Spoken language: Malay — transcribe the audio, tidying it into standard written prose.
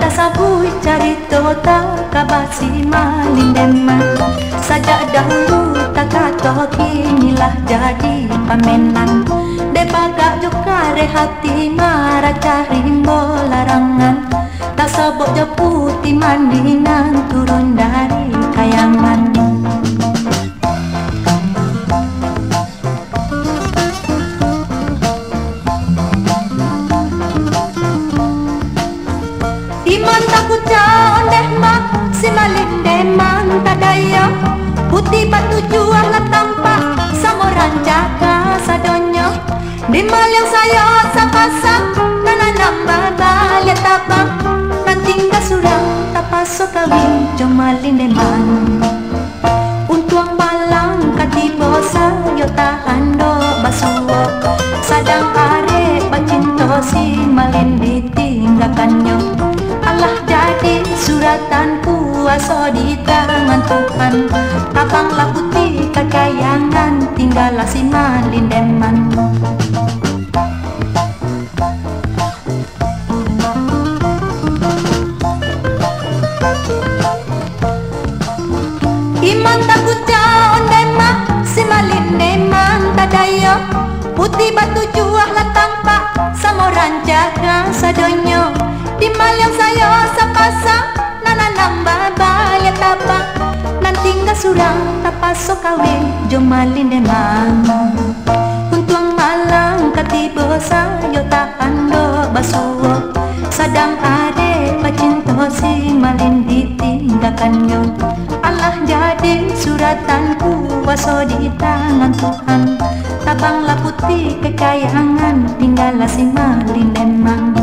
Sabui carito tak kabasi malindeman. Sajak dahulu tak kata kinilah jadi pamenan. De bagak juga rehati marah cari larangan. Tak sebut je putih mandinan turun dari kayangan. Iman takut jauh deh mak, si malin deman tak daya. Putih batu jual lah tampak, sama rancaka sadonyo. Di mal yang saya sapasak, nananam balik tabang. Nanti nggak surang, tak pasok kawin, jom malin deman. Untuang balang kati bosa, yo tahan do basuo. Sadang are bacinto si malin ditinggalkannya. Allah jadi suratan kuasa di tangan Tuhan. Abanglah putih kekayangan, tinggallah si malin deman. Iman takut jauh demak, si malin deman tak daya. Putih batu juah lah tampak, sama rancaka sadonyo. Di mal yang saya sapasang, nananam balik tapak. Nanti nggak surang, tak pasok kawin, jom malin deman. Untuang malang kati bosa, yo tahan do basuo. Sadang ade pacinto si malin ditinggalkannya. Allah jadi suratan kuasa di tangan Tuhan. Tabanglah putih kekayangan, tinggallah si malin deman.